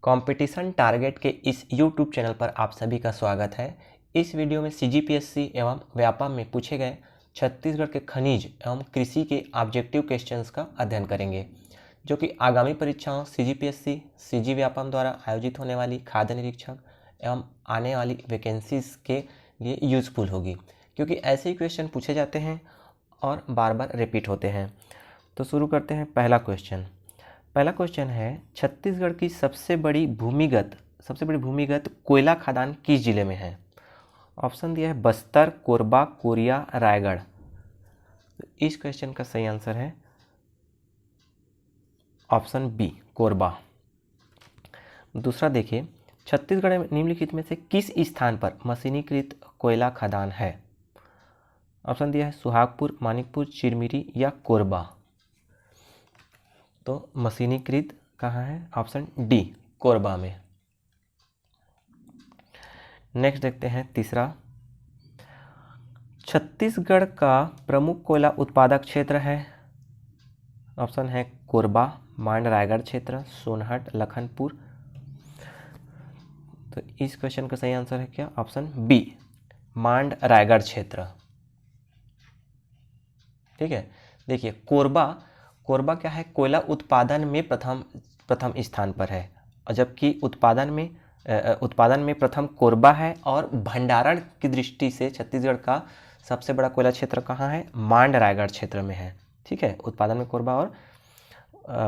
Competition target के इस YouTube channel पर आप सभी का स्वागत है। इस वीडियो में CGPSC एवं व्यापम में पूछे गए छत्तीसगढ़ के खनिज एवं कृषि के ऑब्जेक्टिव क्वेश्चंस का अध्ययन करेंगे, जो कि आगामी परीक्षाओं CGPSC, CG व्यापम द्वारा आयोजित होने वाली खाद्य निरीक्षक एवं आने वाली वैकेंसीज के लिए यूजफुल होगी, क्योंकि ऐसे ही क्वेश्चन पूछे जाते हैं और बार बार रिपीट होते हैं। तो शुरू करते हैं। पहला क्वेश्चन है, छत्तीसगढ़ की सबसे बड़ी भूमिगत कोयला खदान किस जिले में है? ऑप्शन दिया है बस्तर, कोरबा, कोरिया, रायगढ़। तो इस क्वेश्चन का सही आंसर है ऑप्शन बी, कोरबा। दूसरा देखिए, छत्तीसगढ़ में निम्नलिखित में से किस स्थान पर मशीनीकृत कोयला खदान है? ऑप्शन दिया है सुहागपुर, मानिकपुर, चिरमिरी या कोरबा। तो मशीनीकृत कहाँ है? ऑप्शन डी, कोरबा में। नेक्स्ट देखते हैं तीसरा, छत्तीसगढ़ का प्रमुख कोयला उत्पादक क्षेत्र है। ऑप्शन है कोरबा, मांड रायगढ़ क्षेत्र, सोनहट, लखनपुर। तो इस क्वेश्चन का सही आंसर है क्या? ऑप्शन बी, मांड रायगढ़ क्षेत्र। ठीक है, देखिए कोरबा क्या है? कोयला उत्पादन में प्रथम स्थान पर है, और जबकि उत्पादन में प्रथम कोरबा है, और भंडारण की दृष्टि से छत्तीसगढ़ का सबसे बड़ा कोयला क्षेत्र कहाँ है? मांड रायगढ़ क्षेत्र में है। ठीक है, उत्पादन में कोरबा और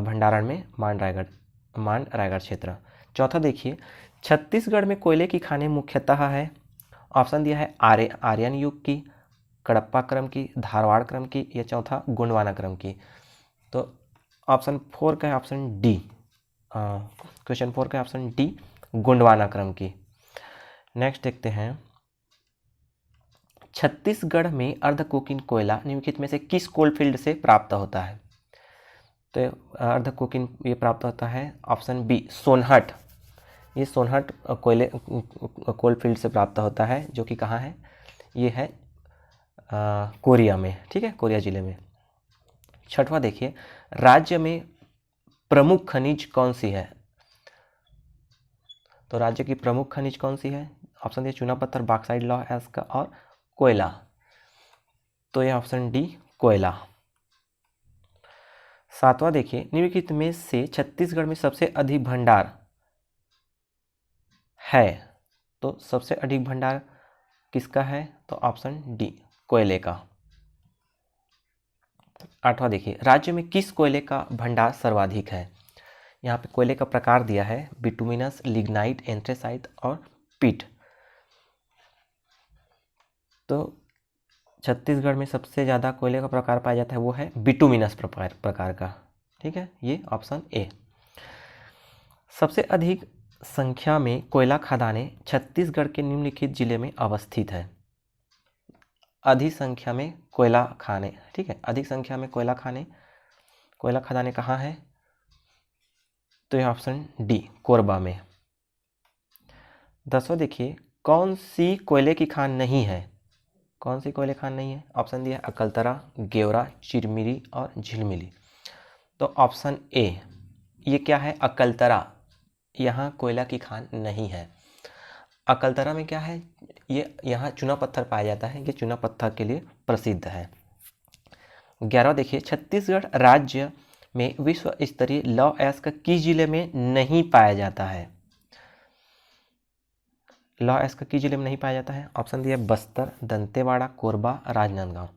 भंडारण में मांड रायगढ़ क्षेत्र। चौथा देखिए, छत्तीसगढ़ में कोयले की खानें मुख्यतः है। ऑप्शन दिया है आर्यन युग की, कडप्पा क्रम की, धारवाड़ क्रम की, या चौथा गोंडवाना क्रम की। तो ऑप्शन 4 का है ऑप्शन डी, क्वेश्चन 4 का है ऑप्शन डी, गोंडवाना क्रम की। नेक्स्ट देखते हैं, छत्तीसगढ़ में अर्धकोकिन कोयला निम्नलिखित में से किस कोलफील्ड से प्राप्त होता है? तो अर्धकोकिन ये प्राप्त होता है ऑप्शन बी, सोनहट। ये सोनहट कोलफील्ड से प्राप्त होता है, जो कि कहाँ है? ये है कोरिया में। ठीक है, कोरिया जिले में। छठवां देखिए, राज्य में प्रमुख खनिज कौन सी है? तो राज्य की प्रमुख खनिज कौन सी है? ऑप्शन दिया चूना पत्थर, बॉक्साइट, लौह अयस्क और कोयला। तो यह ऑप्शन डी, कोयला। सातवां देखिए, निम्नलिखित में से छत्तीसगढ़ में सबसे अधिक भंडार है। तो सबसे अधिक भंडार किसका है? तो ऑप्शन डी, कोयले का। आठवां देखिए, राज्य में किस कोयले का भंडार सर्वाधिक है? यहाँ पे कोयले का प्रकार दिया है बिटुमिनस, लिग्नाइट, एंथ्रेसाइट और पीट। तो छत्तीसगढ़ में सबसे ज़्यादा कोयले का प्रकार पाया जाता है, वो है बिटुमिनस प्रकार का। ठीक है, ये ऑप्शन ए। सबसे अधिक संख्या में कोयला खदानें छत्तीसगढ़ के निम्नलिखित जिले में अवस्थित है। अधिक संख्या में कोयला खाने, ठीक है, अधिक संख्या में कोयला खदानें कहाँ है? तो यह ऑप्शन डी, कोरबा में। 10वां देखिए, कौन सी कोयले की खान नहीं है? कौन सी कोयले खान नहीं है? ऑप्शन दिया अकलतरा, गेवरा, चिरमिरी और झिलमिली। तो ऑप्शन ए, ये क्या है? अकलतरा। यहाँ कोयला की खान नहीं है। अकलतरा में क्या है? ये यहाँ चूना पत्थर पाया जाता है, ये चूना पत्थर के लिए प्रसिद्ध है। 11वां देखिए, छत्तीसगढ़ राज्य में विश्व स्तरीय लौह अयस्क किस जिले में नहीं पाया जाता है? लौह अयस्क किस जिले में नहीं पाया जाता है? ऑप्शन दिया बस्तर, दंतेवाड़ा, कोरबा, राजनांदगांव।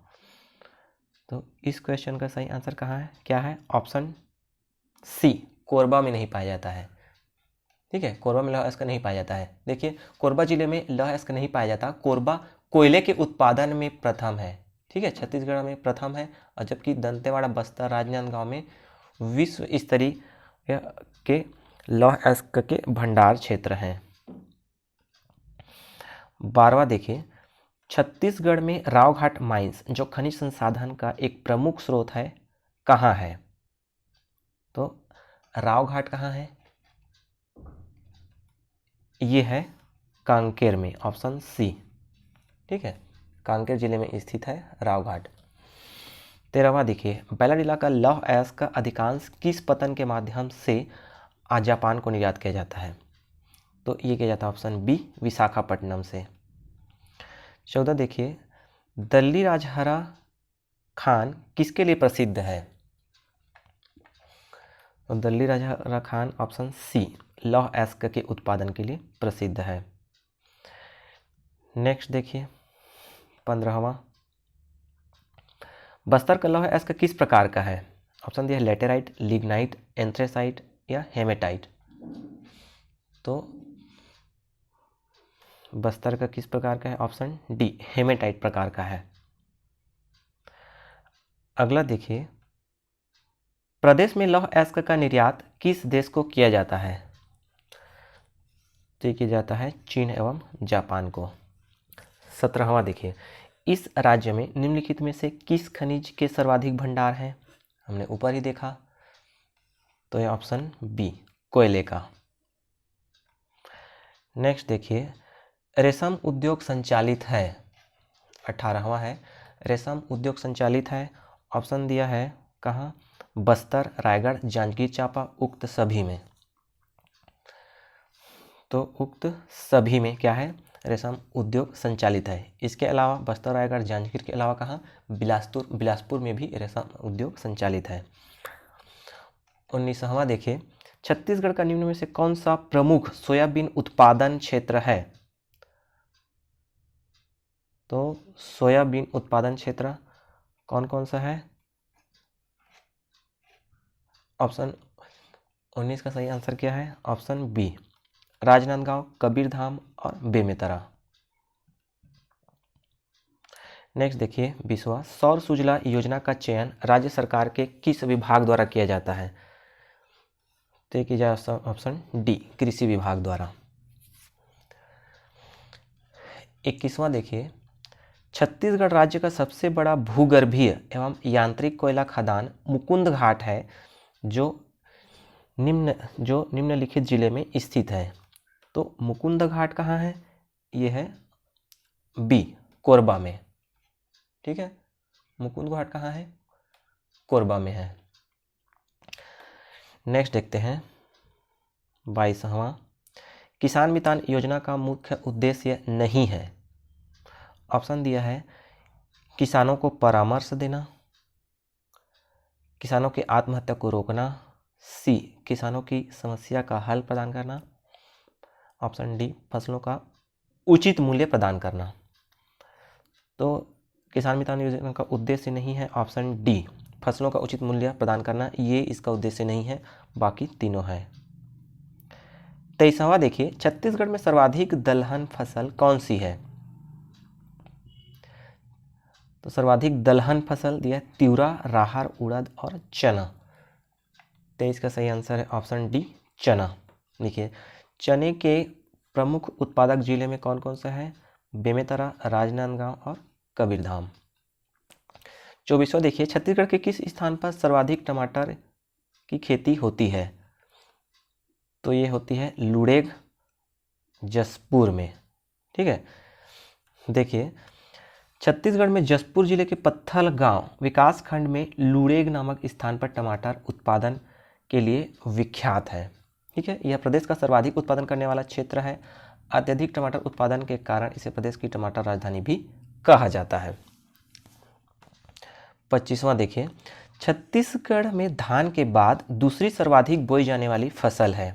तो इस क्वेश्चन का सही आंसर कहाँ है? क्या है? ऑप्शन सी, कोरबा में नहीं पाया जाता है। ठीक है, कोरबा में लौह अयस्क नहीं पाया जाता है। देखिए, कोरबा जिले में लौह अयस्क नहीं पाया जाता। कोरबा कोयले के उत्पादन में प्रथम है। ठीक है, छत्तीसगढ़ में प्रथम है, और जबकि दंतेवाड़ा, बस्तर, राजनांदगांव में विश्व स्तरीय के लौह अयस्क के भंडार क्षेत्र हैं। 12वां देखिए, छत्तीसगढ़ में रावघाट माइंस, जो खनिज संसाधन का एक प्रमुख स्रोत है, कहाँ है? तो रावघाट कहाँ है? ये है कांकेर में, ऑप्शन सी। ठीक है, कांकेर जिले में स्थित है रावघाट। 13वां देखिए, बैलाडीला का लौह अयस्क का अधिकांश किस पतन के माध्यम से जापान को निर्यात किया जाता है? तो ये किया जाता है ऑप्शन बी, विशाखापट्टनम से। 14 देखिए, दल्ली राजहरा खान किसके लिए प्रसिद्ध है? तो दल्ली राजहरा खान ऑप्शन सी, लौह अयस्क के उत्पादन के लिए प्रसिद्ध है। नेक्स्ट देखिए 15वां, बस्तर का लौह अयस्क किस प्रकार का है? ऑप्शन दिया है लेटेराइट, लिग्नाइट, एंथ्रेसाइट या हेमेटाइट। तो बस्तर का किस प्रकार का है? ऑप्शन डी, हेमेटाइट प्रकार का है। अगला देखिए, प्रदेश में लौह अयस्क का निर्यात किस देश को किया जाता है? तो किया जाता है चीन एवं जापान को। 17वां देखिए, इस राज्य में निम्नलिखित में से किस खनिज के सर्वाधिक भंडार हैं? हमने ऊपर ही देखा, तो यह ऑप्शन बी, कोयले का। नेक्स्ट देखिए, रेशम उद्योग संचालित है, 18वां है, रेशम उद्योग संचालित है। ऑप्शन दिया है कहाँ? बस्तर, रायगढ़, जांजगीर चांपा, उक्त सभी में। तो उक्त सभी में क्या है? रेशम उद्योग संचालित है। इसके अलावा बस्तर, रायगढ़, जांजगीर के अलावा कहाँ? बिलासपुर में भी रेशम उद्योग संचालित है। 19वां देखिए, छत्तीसगढ़ का निम्न में से कौन सा प्रमुख सोयाबीन उत्पादन क्षेत्र है? तो सोयाबीन उत्पादन क्षेत्र कौन कौन सा है? ऑप्शन 19 का सही आंसर क्या है? ऑप्शन बी, राजनांदगांव, कबीरधाम और बेमेतरा। नेक्स्ट देखिए 20वां, सौर सुजला योजना का चयन राज्य सरकार के किस विभाग द्वारा किया जाता है? तो किया जाए ऑप्शन डी, कृषि विभाग द्वारा। 21वां देखिए, छत्तीसगढ़ राज्य का सबसे बड़ा भूगर्भीय एवं यांत्रिक कोयला खदान मुकुंद घाट है, जो निम्नलिखित जिले में स्थित है। तो मुकुंद घाट कहाँ है? ये है बी, कोरबा में। ठीक है, मुकुंद घाट कहाँ है? कोरबा में है। नेक्स्ट देखते हैं 22वां, किसान मितान योजना का मुख्य उद्देश्य नहीं है। ऑप्शन दिया है किसानों को परामर्श देना, किसानों की आत्महत्या को रोकना, सी, किसानों की समस्या का हल प्रदान करना, ऑप्शन डी, फसलों का उचित मूल्य प्रदान करना। तो किसान मितान योजना का उद्देश्य नहीं है, ऑप्शन डी, फसलों का उचित मूल्य प्रदान करना, ये इसका उद्देश्य नहीं है, बाकी तीनों है। 23वां देखिए, छत्तीसगढ़ में सर्वाधिक दलहन फसल कौन सी है? तो सर्वाधिक दलहन फसल दिया है तिउरा, राहर, उड़द और चना। 23 का सही आंसर है ऑप्शन डी, चना। देखिए, चने के प्रमुख उत्पादक जिले में कौन कौन सा है? बेमेतरा, राजनांदगांव और कबीरधाम। 24वां देखिए, छत्तीसगढ़ के किस स्थान पर सर्वाधिक टमाटर की खेती होती है? तो ये होती है लुड़ेग, जसपुर में। ठीक है, देखिए छत्तीसगढ़ में जसपुर जिले के पत्थल गांव विकास खंड में लुड़ेग नामक स्थान पर टमाटर उत्पादन के लिए विख्यात है। ठीक है, यह प्रदेश का सर्वाधिक उत्पादन करने वाला क्षेत्र है। अत्यधिक टमाटर उत्पादन के कारण इसे प्रदेश की टमाटर राजधानी भी कहा जाता है। 25वां देखिए, छत्तीसगढ़ में धान के बाद दूसरी सर्वाधिक बोई जाने वाली फसल है।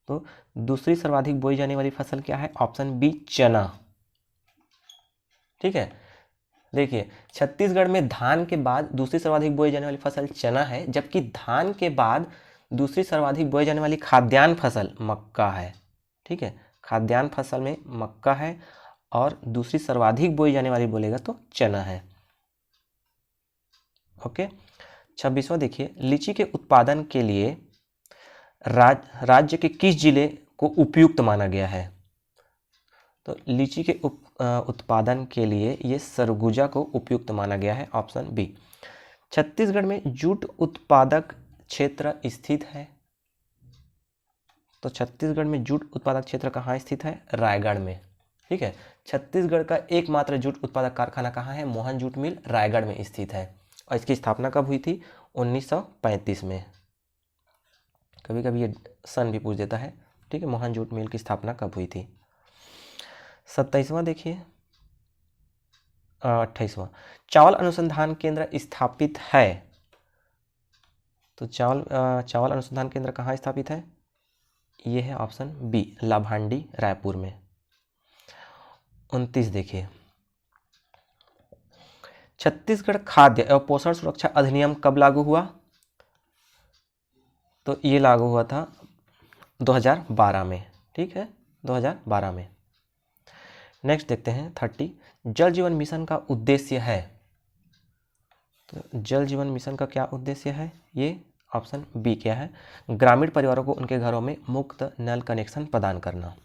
तो दूसरी सर्वाधिक बोई जाने वाली फसल क्या है? ऑप्शन बी, चना। ठीक है, देखिए छत्तीसगढ़ में धान के बाद दूसरी सर्वाधिक बोई जाने वाली फसल चना है, जबकि धान के बाद दूसरी सर्वाधिक बोई जाने वाली खाद्यान्न फसल मक्का है। ठीक है, खाद्यान्न फसल में मक्का है और दूसरी सर्वाधिक बोई जाने वाली बोलेगा तो चना है। ओके, 26वां देखिए, लीची के उत्पादन के लिए राज्य के किस जिले को उपयुक्त माना गया है? तो लीची के उत्पादन के लिए ये सरगुजा को उपयुक्त माना गया है, ऑप्शन बी। छत्तीसगढ़ में जूट उत्पादक क्षेत्र स्थित है। तो छत्तीसगढ़ में जूट उत्पादक क्षेत्र कहाँ स्थित है? रायगढ़ में। ठीक है, छत्तीसगढ़ का एकमात्र जूट उत्पादक कारखाना कहाँ है? मोहन जूट मिल रायगढ़ में स्थित है और इसकी स्थापना कब हुई थी? 1935 में। कभी कभी ये सन भी पूछ देता है, ठीक है। मोहनजोदड़ो मिल की स्थापना कब हुई थी। 27वां देखिए, 28वां, चावल अनुसंधान केंद्र स्थापित है। तो चावल अनुसंधान केंद्र कहाँ स्थापित है? ये है ऑप्शन बी, लाभांडी, रायपुर में। 29 देखिए, छत्तीसगढ़ खाद्य एवं पोषण सुरक्षा अधिनियम कब लागू हुआ? तो ये लागू हुआ था 2012 में, ठीक है, 2012 में। नेक्स्ट देखते हैं 30, जल जीवन मिशन का उद्देश्य है। तो जल जीवन मिशन का क्या उद्देश्य है? ये ऑप्शन बी क्या है? ग्रामीण परिवारों को उनके घरों में मुफ्त नल कनेक्शन प्रदान करना।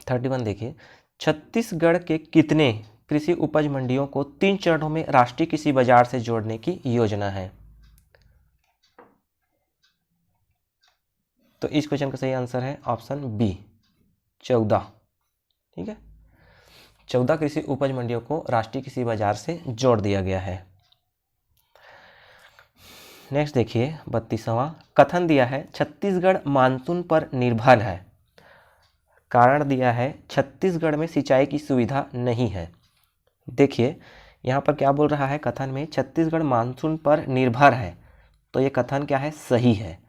31 देखिए, छत्तीसगढ़ के कितने कृषि उपज मंडियों को 3 चरणों में राष्ट्रीय कृषि बाजार से जोड़ने की योजना है? तो इस क्वेश्चन का सही आंसर है ऑप्शन बी, 14, ठीक है। 14 कृषि उपज मंडियों को राष्ट्रीय कृषि बाजार से जोड़ दिया गया है। नेक्स्ट देखिए 32वां, कथन दिया है छत्तीसगढ़ मानसून पर निर्भर है। कारण दिया है छत्तीसगढ़ में सिंचाई की सुविधा नहीं है। देखिए यहाँ पर क्या बोल रहा है, कथन में छत्तीसगढ़ मानसून पर निर्भर है, तो ये कथन क्या है? सही है।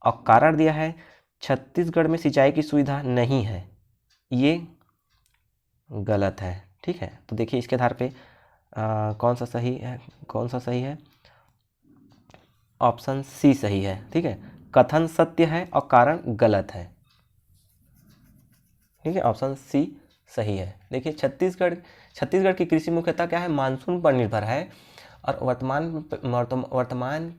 और कारण दिया है छत्तीसगढ़ में सिंचाई की सुविधा नहीं है, ये गलत है, ठीक है। तो देखिए इसके आधार पे कौन सा सही है? ऑप्शन सी सही है, ठीक है। कथन सत्य है और कारण गलत है, ठीक है। ऑप्शन सी सही है। देखिए छत्तीसगढ़ की कृषि मुख्यतः क्या है? मानसून पर निर्भर है। और वर्तमान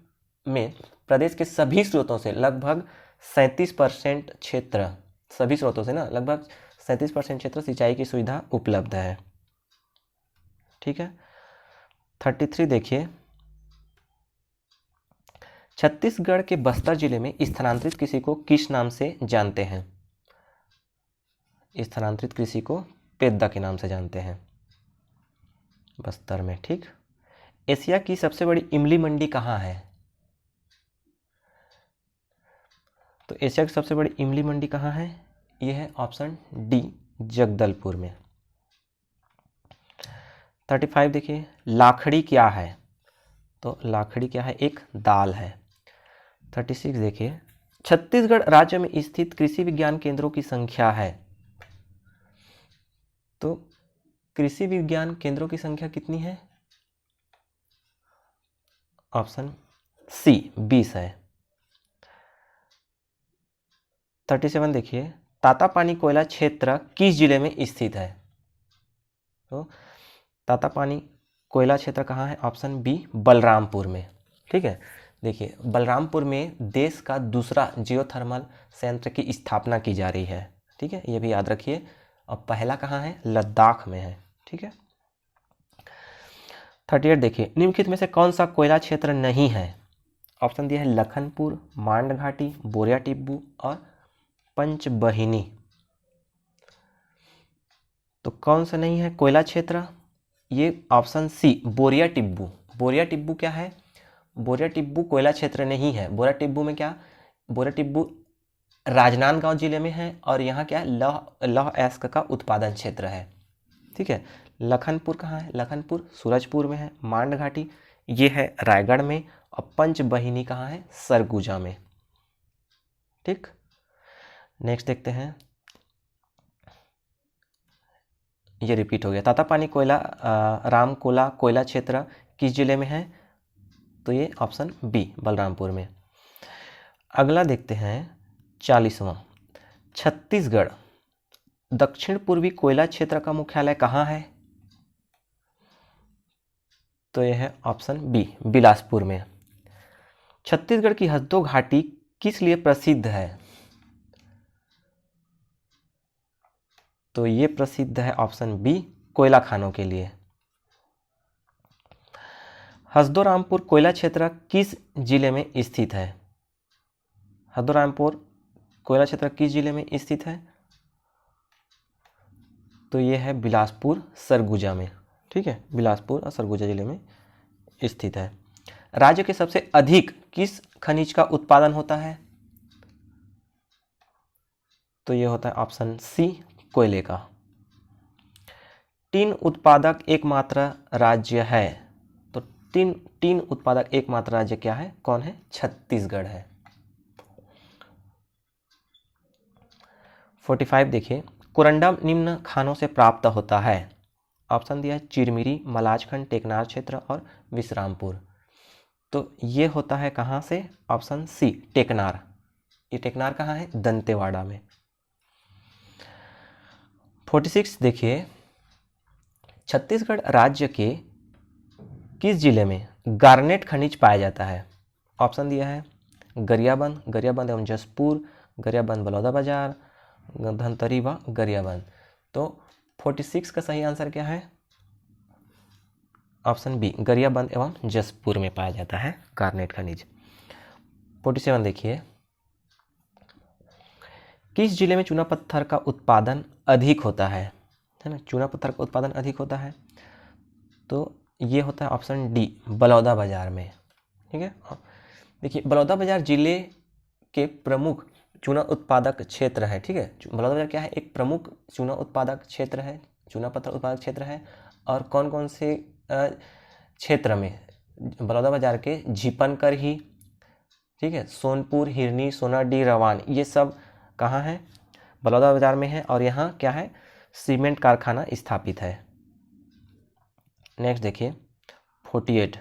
में प्रदेश के सभी स्रोतों से लगभग 37% क्षेत्र, सभी स्रोतों से ना लगभग 37% क्षेत्र सिंचाई की सुविधा उपलब्ध है, ठीक है। 33 देखिए, छत्तीसगढ़ के बस्तर जिले में स्थानांतरित कृषि को किस नाम से जानते हैं? स्थानांतरित कृषि को पेद्दा के नाम से जानते हैं बस्तर में, ठीक। एशिया की सबसे बड़ी इमली मंडी कहाँ है? तो एशिया की सबसे बड़ी इमली मंडी कहाँ है? यह है ऑप्शन डी, जगदलपुर में। 35 देखिए, लाखड़ी क्या है? तो लाखड़ी क्या है? एक दाल है। 36 देखिए, छत्तीसगढ़ राज्य में स्थित कृषि विज्ञान केंद्रों की संख्या है। तो कृषि विज्ञान केंद्रों की संख्या कितनी है? ऑप्शन सी 20 है। 37 देखिए, तातापानी कोयला क्षेत्र किस जिले में स्थित है? तो तातापानी कोयला क्षेत्र कहाँ है? ऑप्शन बी, बलरामपुर में, ठीक है। देखिए बलरामपुर में देश का दूसरा जियोथर्मल संयंत्र की स्थापना की जा रही है, ठीक है, ये भी याद रखिए। और पहला कहाँ है? लद्दाख में है, ठीक है। 38 देखिए, निम्नलिखित में से कौन सा कोयला क्षेत्र नहीं है? ऑप्शन दिया है लखनपुर, मांड घाटी, बोरिया टिब्बू और पंचबहिनी। तो कौन सा नहीं है कोयला क्षेत्र? ये ऑप्शन सी, बोरिया टिब्बू। बोरिया टिब्बू क्या है? बोरिया टिब्बू कोयला क्षेत्र नहीं है। बोरिया टिब्बू में क्या? बोरिया टिब्बू राजनांदगांव जिले में है और यहाँ क्या? लौह अयस्क का उत्पादन क्षेत्र है, ठीक है। लखनपुर कहाँ है? लखनपुर सूरजपुर में है। मांड घाटी ये है रायगढ़ में। और पंचबहिनी कहाँ है? सरगुजा में, ठीक। नेक्स्ट देखते हैं, ये रिपीट हो गया। तातापानी कोयला रामकोला कोयला क्षेत्र किस जिले में है? तो ये ऑप्शन बी, बलरामपुर में। अगला देखते हैं 40वां, छत्तीसगढ़ दक्षिण पूर्वी कोयला क्षेत्र का मुख्यालय कहाँ है? तो यह है ऑप्शन बी, बिलासपुर में। छत्तीसगढ़ की हसदो घाटी किस लिए प्रसिद्ध है? तो ये प्रसिद्ध है ऑप्शन बी, कोयला खानों के लिए। हसदोरामपुर कोयला क्षेत्र किस जिले में स्थित है? हसदोरामपुर कोयला क्षेत्र किस जिले में स्थित है? तो ये है बिलासपुर सरगुजा में, ठीक है। बिलासपुर और सरगुजा जिले में स्थित है। राज्य के सबसे अधिक किस खनिज का उत्पादन होता है? तो ये होता है ऑप्शन सी, कोयले का। टीन उत्पादक एकमात्र राज्य है? तो टीन उत्पादक एकमात्र राज्य क्या है, कौन है? छत्तीसगढ़ है। 45 देखिए, कोरंडम निम्न खानों से प्राप्त होता है? ऑप्शन दिया है चिरमिरी, मलाजखंड, टेकनार क्षेत्र और विश्रामपुर। तो ये होता है कहाँ से? ऑप्शन सी, टेकनार। ये टेकनार कहाँ है? दंतेवाड़ा में। 46 देखिए, छत्तीसगढ़ राज्य के किस जिले में गार्नेट खनिज पाया जाता है? ऑप्शन दिया है गरियाबंद एवं जसपुर, गरियाबंद बलौदाबाजार, धमतरी व गरियाबंद। तो 46 का सही आंसर क्या है? ऑप्शन बी, गरियाबंद एवं जसपुर में पाया जाता है गार्नेट खनिज। 47 देखिए, किस जिले में चूना पत्थर का उत्पादन अधिक होता है ना? चूना पत्थर का उत्पादन अधिक होता है, तो ये होता है ऑप्शन डी, बलौदाबाजार में। ठीक है, देखिए बलौदाबाजार जिले के प्रमुख चूना उत्पादक क्षेत्र है। ठीक है, बलौदाबाजार क्या है? एक प्रमुख चूना उत्पादक क्षेत्र है, चूना पत्थर उत्पादक क्षेत्र है। और कौन कौन से क्षेत्र में? बलौदाबाजार के झीपनकर ही, ठीक है, सोनपुर, हिरनी, सोनाडीह, रवान, ये सब कहाँ है? बलौदाबाजार में है। और यहाँ क्या है? सीमेंट कारखाना स्थापित है। नेक्स्ट देखिए 48,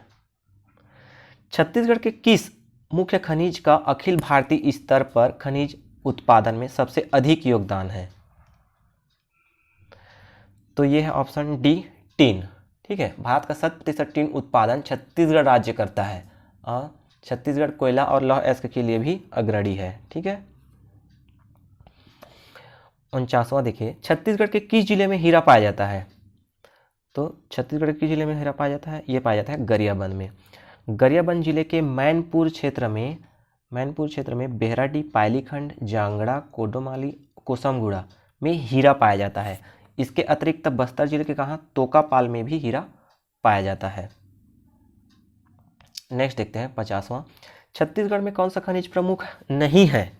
छत्तीसगढ़ के किस मुख्य खनिज का अखिल भारतीय स्तर पर खनिज उत्पादन में सबसे अधिक योगदान है? तो ये है ऑप्शन डी, टीन। ठीक है, भारत का 70% टीन उत्पादन छत्तीसगढ़ राज्य करता है और छत्तीसगढ़ कोयला और लौह अयस्क के लिए भी अग्रणी है। ठीक है, 49वां देखिए, छत्तीसगढ़ के किस जिले में हीरा पाया जाता है? तो छत्तीसगढ़ के किस जिले में हीरा पाया जाता है? ये पाया जाता है गरियाबंद में। गरियाबंद जिले के मैनपुर क्षेत्र में बेहराडीह, पायलीखंड, जांगड़ा, कोडोमाली, कोसमगुड़ा में हीरा पाया जाता है। इसके अतिरिक्त बस्तर जिले के कहाँ? तोकापाल में भी हीरा पाया जाता है। नेक्स्ट देखते हैं 50वां, छत्तीसगढ़ में कौन सा खनिज प्रमुख नहीं है?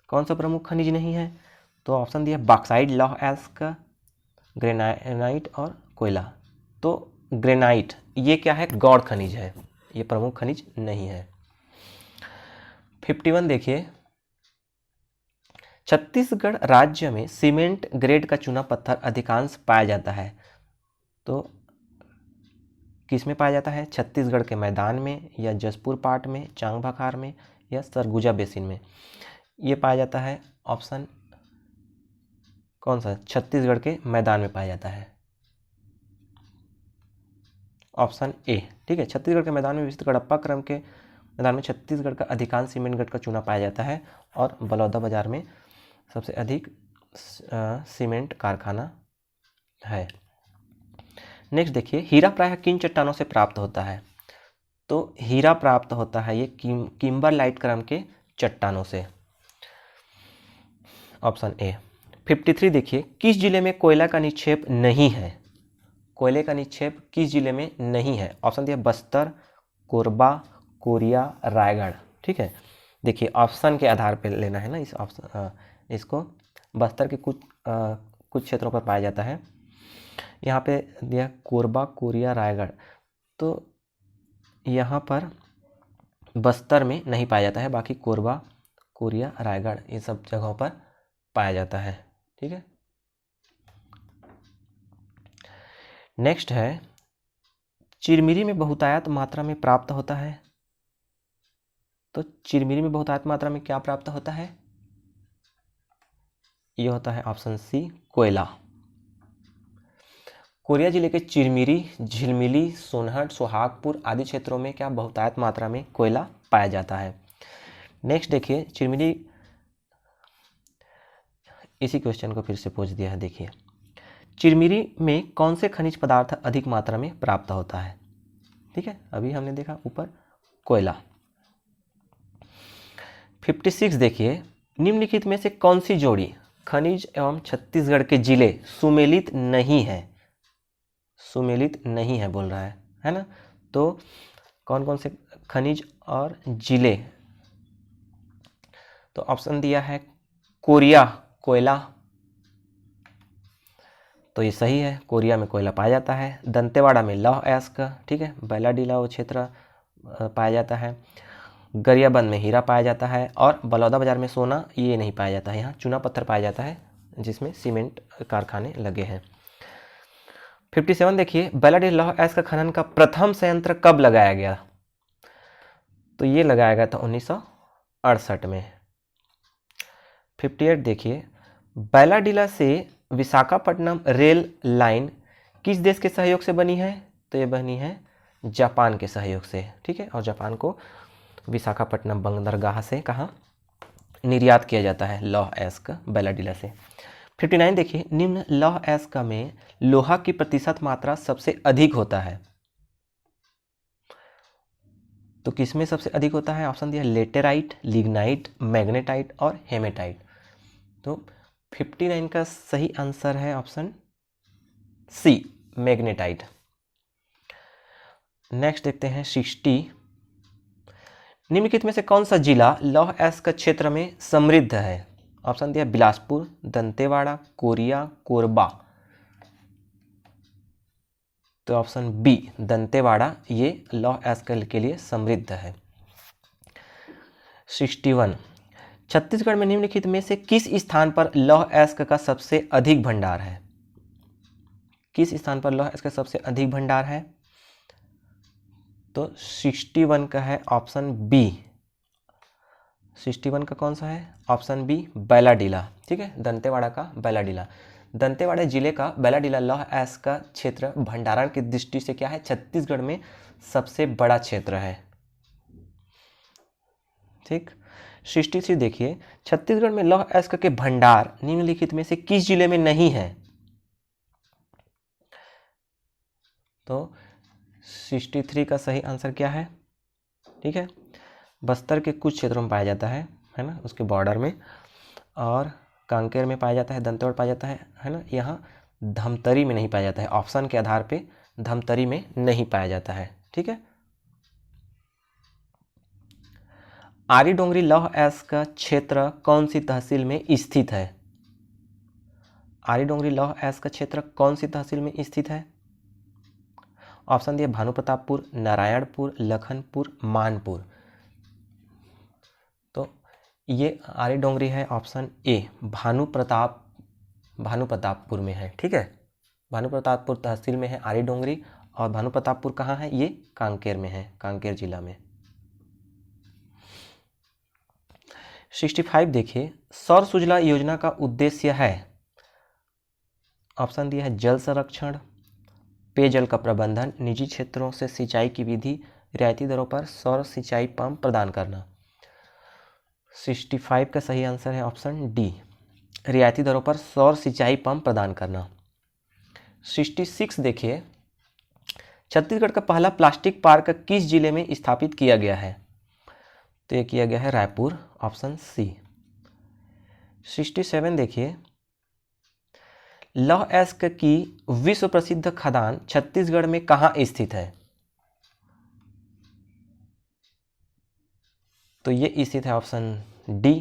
कौन सा प्रमुख खनिज नहीं है? तो ऑप्शन दिया बॉक्साइट, लौह अयस्क, ग्रेनाइट और कोयला। तो ग्रेनाइट ये क्या है? गौड़ खनिज है, ये प्रमुख खनिज नहीं है। 51 देखिए, छत्तीसगढ़ राज्य में सीमेंट ग्रेड का चूना पत्थर अधिकांश पाया जाता है। तो किस में पाया जाता है? छत्तीसगढ़ के मैदान में, या जसपुर पाट में, चांगभाखार में, या सरगुजा बेसिन में? ये पाया जाता है ऑप्शन कौन सा? छत्तीसगढ़ के मैदान में पाया जाता है, ऑप्शन ए। ठीक है, छत्तीसगढ़ के मैदान में विस्तृत गड़प्पा क्रम के मैदान में छत्तीसगढ़ का अधिकांश सीमेंट ग्रेड का चूना पाया जाता है और बलौदाबाजार में सबसे अधिक सीमेंट कारखाना है। नेक्स्ट देखिए, हीरा प्रायः किन चट्टानों से प्राप्त होता है? तो हीरा प्राप्त होता है ये किम्बरलाइट क्रम के चट्टानों से, ऑप्शन ए। 53 देखिए, किस जिले में कोयला का निक्षेप नहीं है? कोयले का निक्षेप किस जिले में नहीं है? ऑप्शन दिया बस्तर, कोरबा, कोरिया, रायगढ़। ठीक है, देखिए ऑप्शन के आधार पर लेना है ना इस ऑप्शन, इसको बस्तर के कुछ क्षेत्रों पर पाया जाता है। यहाँ पे दिया कोरबा, कोरिया, रायगढ़। तो यहाँ पर बस्तर में नहीं पाया जाता है, बाकी कोरबा, कोरिया, रायगढ़ ये सब जगहों पर पाया जाता है। ठीक है, नेक्स्ट है, चिरमिरी में बहुतायत मात्रा में प्राप्त होता है। तो चिरमिरी में बहुतायत मात्रा में क्या प्राप्त होता है? ये होता है ऑप्शन सी, कोयला। कोरिया जिले के चिरमिरी, झिलमिली, सोनहट, सोहागपुर आदि क्षेत्रों में क्या बहुतायत मात्रा में कोयला पाया जाता है? नेक्स्ट देखिए, चिरमिरी, इसी क्वेश्चन को फिर से पूछ दिया है। देखिए, चिरमिरी में कौन से खनिज पदार्थ अधिक मात्रा में प्राप्त होता है? ठीक है, अभी हमने देखा ऊपर कोयला। 56 देखिए, निम्नलिखित में से कौन सी जोड़ी खनिज एवं छत्तीसगढ़ के जिले सुमेलित नहीं है? सुमेलित नहीं है बोल रहा है ना? तो कौन कौन से खनिज और जिले? तो ऑप्शन दिया है कोरिया, कोयला, तो ये सही है, कोरिया में कोयला पाया जाता है। दंतेवाड़ा में लौह अयस्क, ठीक है, बैलाडीला वो क्षेत्र पाया जाता है। गरियाबंद में हीरा पाया जाता है और बलौदा बाजार में सोना ये नहीं पाया जाता है। यहाँ चूना पत्थर पाया जाता है जिसमें सीमेंट कारखाने लगे हैं। 57 देखिए, बैलाडीला लौह अयस्क का खनन का प्रथम संयंत्र कब लगाया गया? तो ये लगाया गया था 1968 में। 58 देखिए, बैलाडीला से विशाखापट्टनम रेल लाइन किस देश के सहयोग से बनी है? तो ये बनी है जापान के सहयोग से, ठीक है, और जापान को विशाखापट्टनम बंदरगाह से कहाँ निर्यात किया जाता है लौह अयस्क बैलाडीला से। 59 देखिए, निम्न लौह अयस्क में लोहा की प्रतिशत मात्रा सबसे अधिक होता है, तो किसमें सबसे अधिक होता है? ऑप्शन दिया लेटेराइट, लिग्नाइट, मैग्नेटाइट और हेमेटाइट। तो 59 का सही आंसर है ऑप्शन सी, मैग्नेटाइट। नेक्स्ट देखते हैं 60, निम्नलिखित में से कौन सा जिला लौह अयस्क क्षेत्र में समृद्ध है? ऑप्शन दिया बिलासपुर, दंतेवाड़ा, कोरिया, कोरबा। तो ऑप्शन बी दंतेवाड़ा ये लौह अयस्क के लिए समृद्ध है। 61, छत्तीसगढ़ में निम्नलिखित में से किस स्थान पर लौह अयस्क का सबसे अधिक भंडार है? किस स्थान पर लौह अयस्क का सबसे अधिक भंडार है? तो 61 का है ऑप्शन बी। 61 का कौन सा है? ऑप्शन बी बैलाडीला, ठीक है, दंतेवाड़ा का बैलाडीला। दंतेवाड़ा जिले का बैलाडीला लौह अयस्क का क्षेत्र भंडारण की दृष्टि से क्या है? छत्तीसगढ़ में सबसे बड़ा क्षेत्र है, ठीक। 63 देखिए, छत्तीसगढ़ में लौह अयस्क के भंडार निम्नलिखित में से किस जिले में नहीं है? तो 63 का सही आंसर क्या है? ठीक है, बस्तर के कुछ क्षेत्रों में पाया जाता है ना, उसके बॉर्डर में, और कांकेर में पाया जाता है, दंतेवाड़ा पाया जाता है ना। यहाँ धमतरी में नहीं पाया जाता है, ऑप्शन के आधार पे धमतरी में नहीं पाया जाता है, ठीक है। आरी डोंगरी लौह अयस्क का क्षेत्र कौन सी तहसील में स्थित है? आरी डोंगरी लौह अयस्क का क्षेत्र कौन सी तहसील में स्थित है? ऑप्शन दिए भानुप्रतापपुर, नारायणपुर, लखनपुर, मानपुर। तो ये आरी डोंगरी है ऑप्शन ए, भानुप्रतापपुर में है, ठीक है। भानुप्रतापपुर तहसील में है आरी डोंगरी, और भानुप्रतापपुर कहाँ है? ये कांकेर में है, कांकेर जिला में। 65 देखिए, सौर सुजला योजना का उद्देश्य है, ऑप्शन दिया है जल संरक्षण, पेयजल का प्रबंधन, निजी क्षेत्रों से सिंचाई की विधि, रियायती दरों पर सौर सिंचाई पंप प्रदान करना। 65 का सही आंसर है ऑप्शन डी, रियायती दरों पर सौर सिंचाई पंप प्रदान करना। 66 देखिए, छत्तीसगढ़ का पहला प्लास्टिक पार्क किस जिले में स्थापित किया गया है? तो ये किया गया है रायपुर, ऑप्शन सी। 67 देखिए, लौह अयस्क की विश्व प्रसिद्ध खदान छत्तीसगढ़ में कहाँ स्थित है? तो ये स्थित है ऑप्शन डी,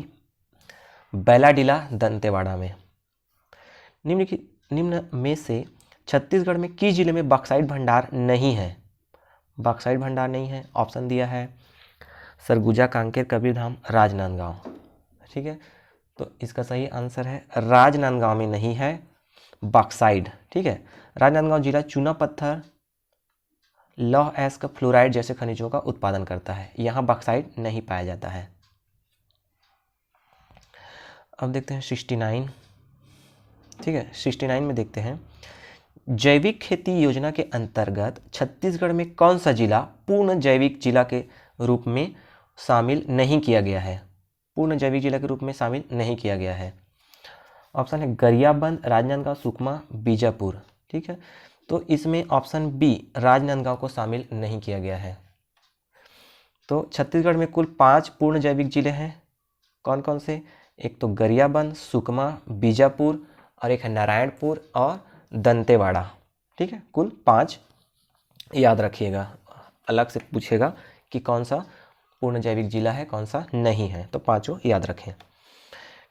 बैलाडीला दंतेवाड़ा में। निम्न में से छत्तीसगढ़ में किस जिले में बॉक्साइट भंडार नहीं है? बॉक्साइट भंडार नहीं है, ऑप्शन दिया है सरगुजा, कांकेर, कबीरधाम, राजनांदगांव, ठीक है। तो इसका सही आंसर है राजनांदगांव में नहीं है बॉक्साइट, ठीक है। राजनांदगांव जिला चूना पत्थर, लौह अयस्क, फ्लोराइड जैसे खनिजों का उत्पादन करता है, यहाँ बॉक्साइट नहीं पाया जाता है। अब देखते हैं 69, ठीक है। 69 में देखते हैं, जैविक खेती योजना के अंतर्गत छत्तीसगढ़ में कौन सा जिला पूर्ण जैविक जिला के रूप में शामिल नहीं किया गया है? पूर्ण जैविक जिला के रूप में शामिल नहीं किया गया है। ऑप्शन है गरियाबंद, राजनांदगांव, सुकमा, बीजापुर, ठीक है। तो इसमें ऑप्शन बी राजनांदगांव को शामिल नहीं किया गया है। तो छत्तीसगढ़ में कुल 5 पूर्ण जैविक जिले हैं, कौन कौन से? एक तो गरियाबंद, सुकमा, बीजापुर, और एक है नारायणपुर और दंतेवाड़ा, ठीक है। कुल 5 याद रखिएगा, अलग से पूछेगा कि कौन सा पूर्ण जैविक जिला है, कौन सा नहीं है, तो पांचों याद रखें।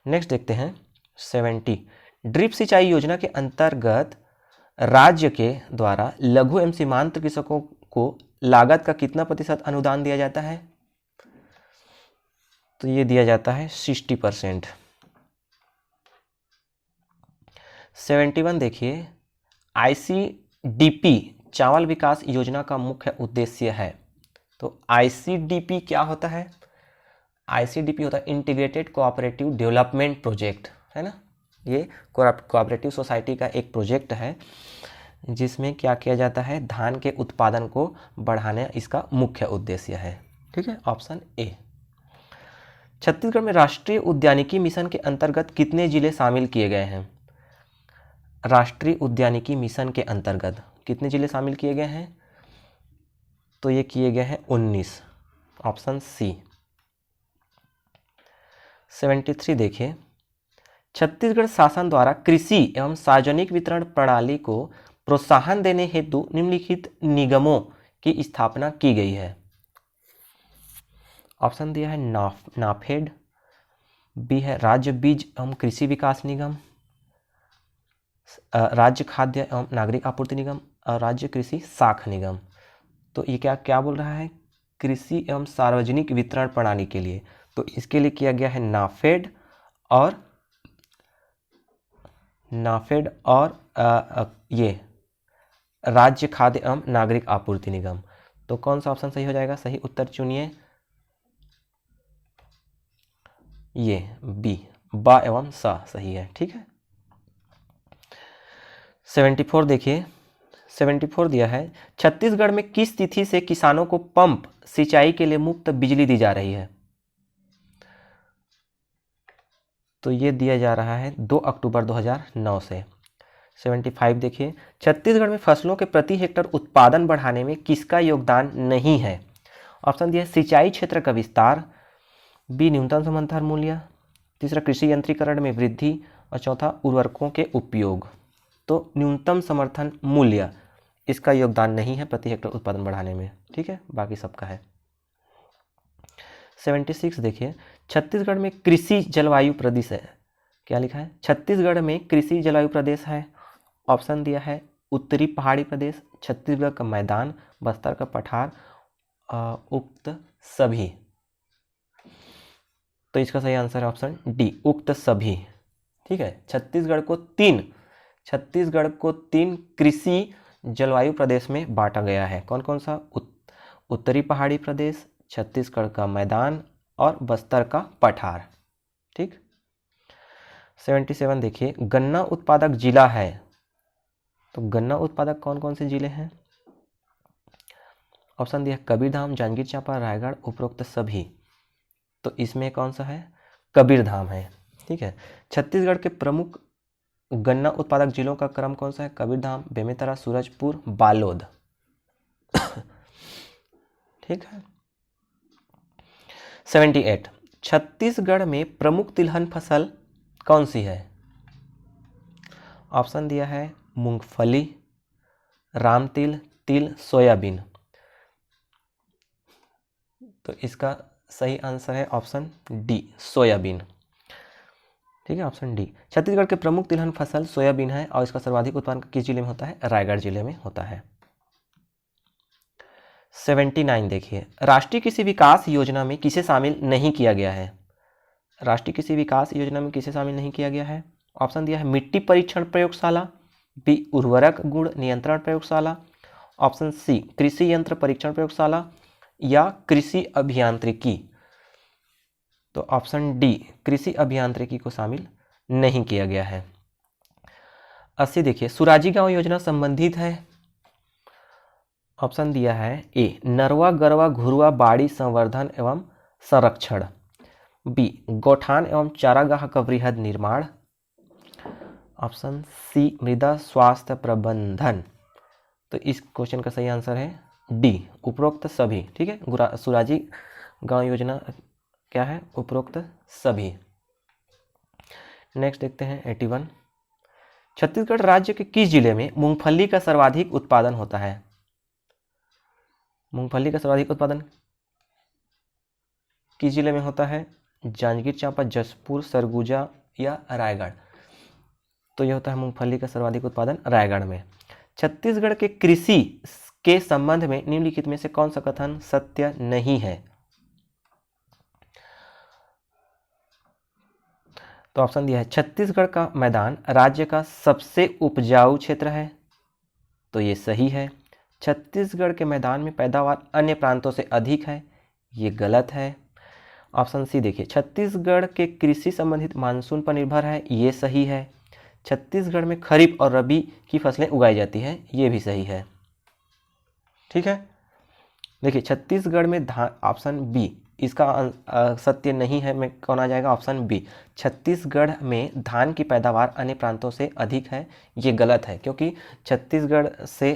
नेक्स्ट देखते हैं 70। ड्रिप सिंचाई योजना के अंतर्गत राज्य के द्वारा लघु एवं सीमांत कृषकों को लागत का कितना प्रतिशत अनुदान दिया जाता है? तो ये दिया जाता है 60%। 71 देखिए, ICDP चावल विकास योजना का मुख्य उद्देश्य है। तो ICDP क्या होता है? ICDP होता है इंटीग्रेटेड कोऑपरेटिव डेवलपमेंट प्रोजेक्ट, है ना। ये कोऑपरेटिव सोसाइटी का एक प्रोजेक्ट है जिसमें क्या किया जाता है, धान के उत्पादन को बढ़ाने इसका मुख्य उद्देश्य है। ठीक है, ऑप्शन ए। छत्तीसगढ़ में राष्ट्रीय उद्यानिकी मिशन के अंतर्गत कितने जिले शामिल किए गए हैं? राष्ट्रीय उद्यानिकी मिशन के अंतर्गत कितने जिले शामिल किए गए हैं? तो ये किए गए हैं 19, ऑप्शन सी। 73 देखिए, छत्तीसगढ़ शासन द्वारा कृषि एवं सार्वजनिक वितरण प्रणाली को प्रोत्साहन देने हेतु निम्नलिखित निगमों की स्थापना की गई है। ऑप्शन दिया है नाफेड, बी है राज्य बीज एवं कृषि विकास निगम, राज्य खाद्य एवं नागरिक आपूर्ति निगम और राज्य कृषि साख निगम। तो ये क्या क्या बोल रहा है? कृषि एवं सार्वजनिक वितरण प्रणाली के लिए, तो इसके लिए किया गया है नाफेड और ये राज्य खाद्य एवं नागरिक आपूर्ति निगम। तो कौन सा ऑप्शन सही हो जाएगा? सही उत्तर चुनिए, ये बी, बा एवं सा सही है। ठीक है। 74 देखिए, 74 दिया है, छत्तीसगढ़ में किस तिथि से किसानों को पंप सिंचाई के लिए मुफ्त बिजली दी जा रही है? तो ये दिया जा रहा है 2 अक्टूबर 2009 से। 75 देखिए, छत्तीसगढ़ में फसलों के प्रति हेक्टेयर उत्पादन बढ़ाने में किसका योगदान नहीं है? ऑप्शन दिया है सिंचाई क्षेत्र का विस्तार, बी न्यूनतम समर्थन मूल्य, तीसरा कृषि यंत्रीकरण में वृद्धि और चौथा उर्वरकों के उपयोग। तो न्यूनतम समर्थन मूल्य इसका योगदान नहीं है प्रति हेक्टेयर उत्पादन बढ़ाने में। ठीक है, बाकी सबका है। 76 देखिए, छत्तीसगढ़ में कृषि जलवायु प्रदेश है, क्या लिखा है? छत्तीसगढ़ में कृषि जलवायु प्रदेश है। ऑप्शन दिया है उत्तरी पहाड़ी प्रदेश, छत्तीसगढ़ का मैदान, बस्तर का पठार, उक्त सभी। तो इसका सही आंसर है ऑप्शन डी, उक्त सभी। ठीक है, छत्तीसगढ़ को तीन कृषि जलवायु प्रदेश में बांटा गया है। कौन कौन सा? उत्तरी पहाड़ी प्रदेश, छत्तीसगढ़ का मैदान और बस्तर का पठार। ठीक। 77 देखिए, गन्ना उत्पादक जिला है, तो गन्ना उत्पादक कौन कौन से जिले हैं? ऑप्शन दिया कबीरधाम, जांजगीर चांपा, रायगढ़, उपरोक्त सभी। तो इसमें कौन सा है? कबीरधाम है। ठीक है, छत्तीसगढ़ के प्रमुख गन्ना उत्पादक जिलों का क्रम कौन सा है? कबीरधाम, बेमेतरा, सूरजपुर, बालोद। ठीक है। 78 छत्तीसगढ़ में प्रमुख तिलहन फसल कौन सी है? ऑप्शन दिया है मूंगफली, रामतिल, तिल, सोयाबीन। तो इसका सही आंसर है ऑप्शन डी, सोयाबीन। ठीक है, ऑप्शन डी। छत्तीसगढ़ के प्रमुख तिलहन फसल सोयाबीन है और इसका सर्वाधिक उत्पादन किस जिले में होता है? रायगढ़ जिले में होता है। 79 देखिए, राष्ट्रीय कृषि विकास योजना में किसे शामिल नहीं किया गया है? राष्ट्रीय कृषि विकास योजना में किसे शामिल नहीं किया गया है? ऑप्शन दिया है मिट्टी परीक्षण प्रयोगशाला, बी उर्वरक गुण नियंत्रण प्रयोगशाला, ऑप्शन सी कृषि यंत्र परीक्षण प्रयोगशाला या कृषि अभियांत्रिकी। तो ऑप्शन डी कृषि अभियांत्रिकी को शामिल नहीं किया गया है। 80 देखिए, सुराजी गांव योजना संबंधित है। ऑप्शन दिया है ए नरवा गरवा घुरुआ बाड़ी संवर्धन एवं संरक्षण, बी गौठान एवं चारागाह का वृहद निर्माण, ऑप्शन सी मृदा स्वास्थ्य प्रबंधन। तो इस क्वेश्चन का सही आंसर है डी, उपरोक्त सभी। ठीक है, सुराजी गांव योजना क्या है? उपरोक्त सभी। नेक्स्ट देखते हैं 81 छत्तीसगढ़ राज्य के किस जिले में मूंगफली का सर्वाधिक उत्पादन होता है? मूंगफली का सर्वाधिक उत्पादन किस जिले में होता है? जांजगीर चांपा, जशपुर, सरगुजा या रायगढ़? तो यह होता है मूंगफली का सर्वाधिक उत्पादन रायगढ़ में। छत्तीसगढ़ के कृषि के संबंध में निम्नलिखित में से कौन सा कथन सत्य नहीं है? तो ऑप्शन दिया है छत्तीसगढ़ का मैदान राज्य का सबसे उपजाऊ क्षेत्र है, तो ये सही है। छत्तीसगढ़ के मैदान में पैदावार अन्य प्रांतों से अधिक है, ये गलत है। ऑप्शन सी देखिए, छत्तीसगढ़ के कृषि संबंधित मानसून पर निर्भर है, ये सही है। छत्तीसगढ़ में खरीफ और रबी की फसलें उगाई जाती हैं, ये भी सही है। ठीक है, देखिए छत्तीसगढ़ में धान, ऑप्शन बी इसका सत्य नहीं है, में कौन आ जाएगा? ऑप्शन बी, छत्तीसगढ़ में धान की पैदावार अन्य प्रांतों से अधिक है, ये गलत है, क्योंकि छत्तीसगढ़ से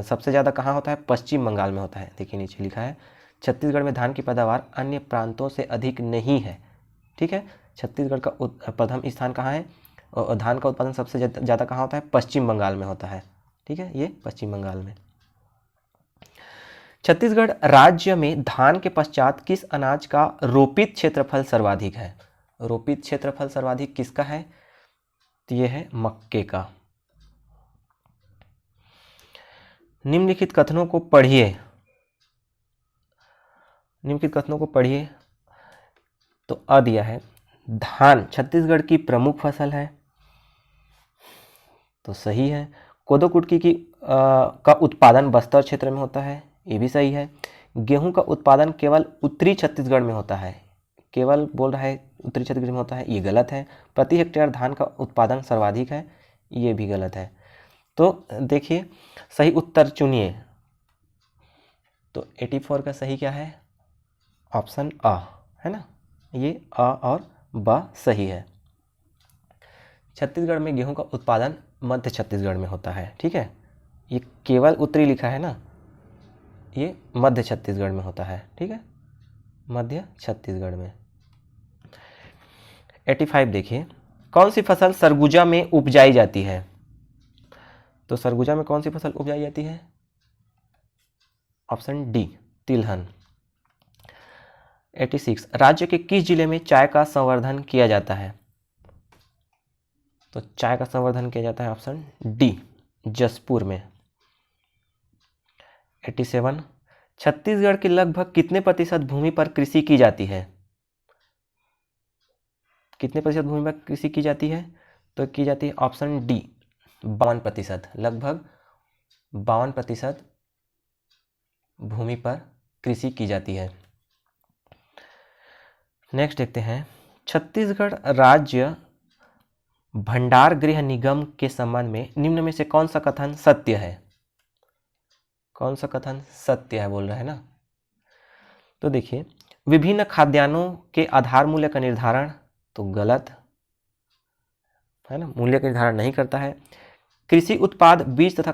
सबसे ज़्यादा कहाँ होता है? पश्चिम बंगाल में होता है। देखिए नीचे लिखा है छत्तीसगढ़ में धान की पैदावार अन्य प्रांतों से अधिक नहीं है। ठीक है, छत्तीसगढ़ का प्रथम स्थान कहाँ है? और धान का उत्पादन सबसे ज़्यादा कहाँ होता है? पश्चिम बंगाल में होता है। ठीक है, ये पश्चिम बंगाल में। छत्तीसगढ़ राज्य में धान के पश्चात किस अनाज का रोपित क्षेत्रफल सर्वाधिक है? रोपित क्षेत्रफल सर्वाधिक किसका है? तो ये है मक्के का। निम्नलिखित कथनों को पढ़िए, निम्नलिखित कथनों को पढ़िए। तो अ दिया है धान छत्तीसगढ़ की प्रमुख फसल है, तो सही है। कोदो कुटकी की का उत्पादन बस्तर क्षेत्र में होता है, ये भी सही है। गेहूं का उत्पादन केवल उत्तरी छत्तीसगढ़ में होता है, केवल बोल रहा है उत्तरी छत्तीसगढ़ में होता है, ये गलत है। प्रति हेक्टेयर धान का उत्पादन सर्वाधिक है, ये भी गलत है। तो देखिए सही उत्तर चुनिए। तो 84 का सही क्या है? ऑप्शन अ है ना, ये अ और ब सही है। छत्तीसगढ़ में गेहूं का उत्पादन मध्य छत्तीसगढ़ में होता है। ठीक है, ये केवल उत्तरी लिखा है ना, ये मध्य छत्तीसगढ़ में होता है। ठीक है, मध्य छत्तीसगढ़ में। 85 देखिए, कौन सी फसल सरगुजा में उपजाई जाती है? तो सरगुजा में कौन सी फसल उपजाई जाती है? ऑप्शन डी, तिलहन। 86 राज्य के किस जिले में चाय का संवर्धन किया जाता है? तो चाय का संवर्धन किया जाता है ऑप्शन डी, जशपुर में। 87 छत्तीसगढ़ के लगभग कितने प्रतिशत भूमि पर कृषि की जाती है? कितने प्रतिशत भूमि पर कृषि की जाती है? तो की जाती है ऑप्शन डी, 52%। लगभग 52% भूमि पर कृषि की जाती है। नेक्स्ट देखते हैं, छत्तीसगढ़ राज्य भंडार गृह निगम के संबंध में निम्न में से कौन सा कथन सत्य है? कौन सा कथन सत्य है बोल रहा है ना? तो देखिए, विभिन्न खाद्यान्नों के आधार मूल्य का निर्धारण, तो गलत है ना, मूल्य का निर्धारण नहीं करता है। कृषि उत्पाद, बीज तथा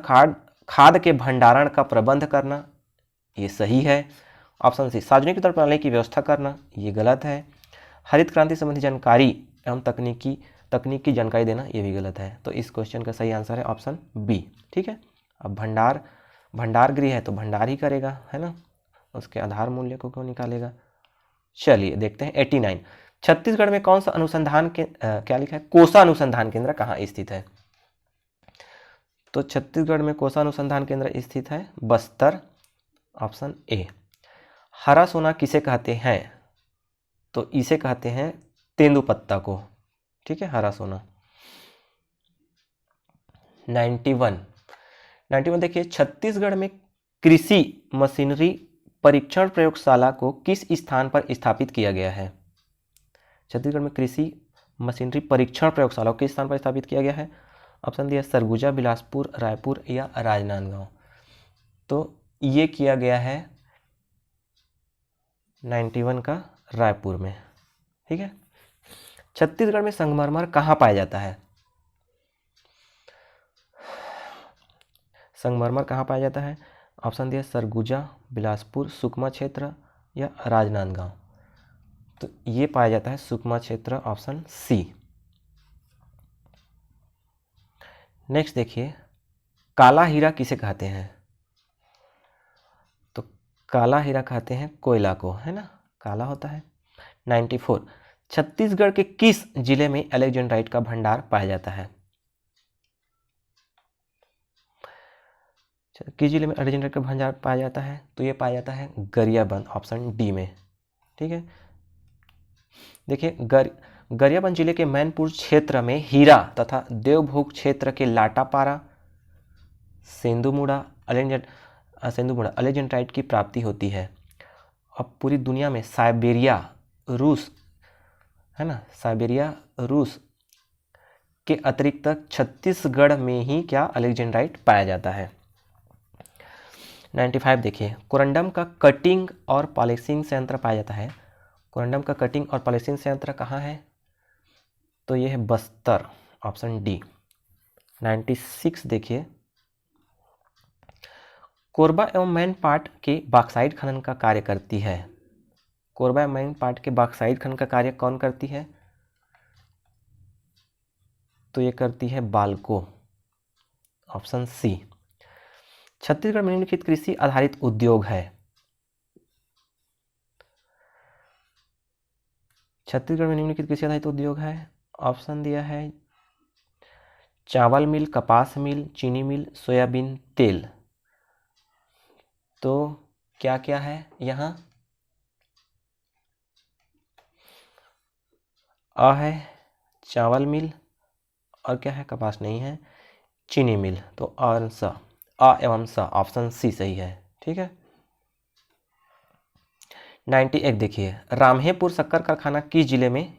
खाद के भंडारण का प्रबंध करना, ये सही है। ऑप्शन सी, सार्वजनिक वितरण प्रणाली की व्यवस्था करना, ये गलत है। हरित क्रांति संबंधी जानकारी एवं तकनीक की जानकारी देना, ये भी गलत है। तो इस क्वेश्चन का सही आंसर है ऑप्शन बी। ठीक है, अब भंडार गृह है तो भंडार ही करेगा, है ना, उसके आधार मूल्य को क्यों निकालेगा। चलिए देखते हैं 89, छत्तीसगढ़ में कौन सा अनुसंधान के क्या लिखा है? कोसा अनुसंधान केंद्र कहाँ स्थित है? तो छत्तीसगढ़ में कोसा अनुसंधान केंद्र स्थित है बस्तर, ऑप्शन ए। हरा सोना किसे कहते हैं? तो इसे कहते हैं तेंदुपत्ता को। ठीक है, हरा सोना। 91 देखिए, छत्तीसगढ़ में कृषि मशीनरी परीक्षण प्रयोगशाला को किस स्थान पर स्थापित किया गया है? छत्तीसगढ़ में कृषि मशीनरी परीक्षण प्रयोगशाला को किस स्थान पर स्थापित किया गया है? ऑप्शन दिया सरगुजा, बिलासपुर, रायपुर या राजनांदगांव। तो ये किया गया है 91 का रायपुर में। ठीक है, छत्तीसगढ़ में संगमरमर कहाँ पाया जाता है? संगमरमर कहाँ पाया जाता है? ऑप्शन दिया सरगुजा, बिलासपुर, सुकमा क्षेत्र या राजनांदगांव। तो ये पाया जाता है सुकमा क्षेत्र, ऑप्शन सी। नेक्स्ट देखिए, काला हीरा किसे कहते हैं? तो काला हीरा कहते हैं कोयला को, है ना, काला होता है। 94, छत्तीसगढ़ के किस जिले में एलेक्जेंड्राइट का भंडार पाया जाता है? किस जिले में एलेक्जेंड्राइट का भंडार पाया जाता है? तो ये पाया जाता है गरियाबंद, ऑप्शन डी में। ठीक है, देखिए गरियाबंद जिले के मैनपुर क्षेत्र में हीरा तथा देवभोग क्षेत्र के लाटापारा सेंदुमुड़ा एलेक्जेंड्राइट की प्राप्ति होती है। अब पूरी दुनिया में साइबेरिया रूस, है ना, साइबेरिया रूस के अतिरिक्त छत्तीसगढ़ में ही क्या एलेक्जेंड्राइट पाया जाता है? 95 देखिए, कोरंडम का कटिंग और पॉलिशिंग संयंत्र पाया जाता है। कोरंडम का कटिंग और पॉलिशिंग संयंत्र कहाँ है? तो ये है बस्तर, ऑप्शन डी। 96 देखिए, कोरबा एवं मैनपाट के बॉक्साइट खनन का कार्य करती है। कोरबा एवं मैनपाट के बॉक्साइट खनन का कार्य कौन करती है? तो ये करती है बाल्को, ऑप्शन सी। छत्तीसगढ़ में निम्नलिखित कृषि आधारित उद्योग है। छत्तीसगढ़ में निम्नलिखित कृषि आधारित उद्योग है, ऑप्शन दिया है चावल मिल, कपास मिल, चीनी मिल, सोयाबीन तेल। तो क्या क्या है यहाँ? अ है चावल मिल, और क्या है? कपास नहीं है, चीनी मिल। तो और स, अ एवं स, ऑप्शन सी सही है। ठीक है, 91 देखिए, रामहेपुर शक्कर कारखाना किस जिले में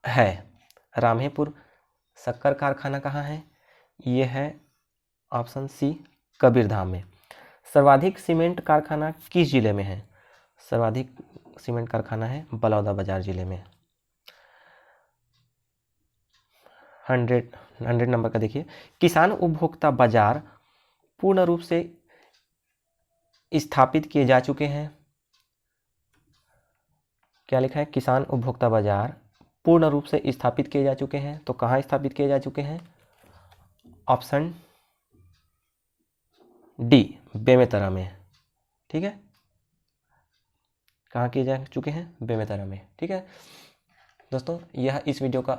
है? रामहेपुर शक्कर कारखाना कहाँ है? ये है ऑप्शन सी कबीरधाम में। सर्वाधिक सीमेंट कारखाना किस जिले में है? सर्वाधिक सीमेंट कारखाना है बलौदाबाजार जिले में। 100 नंबर का देखिए, किसान उपभोक्ता बाजार पूर्ण रूप से स्थापित किए जा चुके हैं। क्या लिखा है? किसान उपभोक्ता बाजार पूर्ण रूप से स्थापित किए जा चुके हैं। तो कहाँ स्थापित किए जा चुके हैं? ऑप्शन डी, बेमेतरा में। ठीक है, कहाँ किए जा चुके हैं? बेमेतरा में। ठीक है दोस्तों, यह इस वीडियो का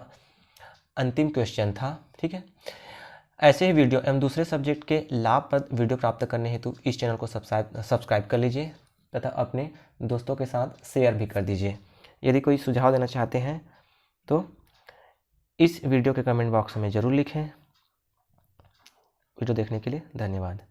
अंतिम क्वेश्चन था। ठीक है, ऐसे ही वीडियो एवं दूसरे सब्जेक्ट के लाभप्रद वीडियो प्राप्त करने हेतु इस चैनल को सब्सक्राइब कर लीजिए तथा अपने दोस्तों के साथ शेयर भी कर दीजिए। यदि कोई सुझाव देना चाहते हैं तो इस वीडियो के कमेंट बॉक्स में ज़रूर लिखें। वीडियो देखने के लिए धन्यवाद।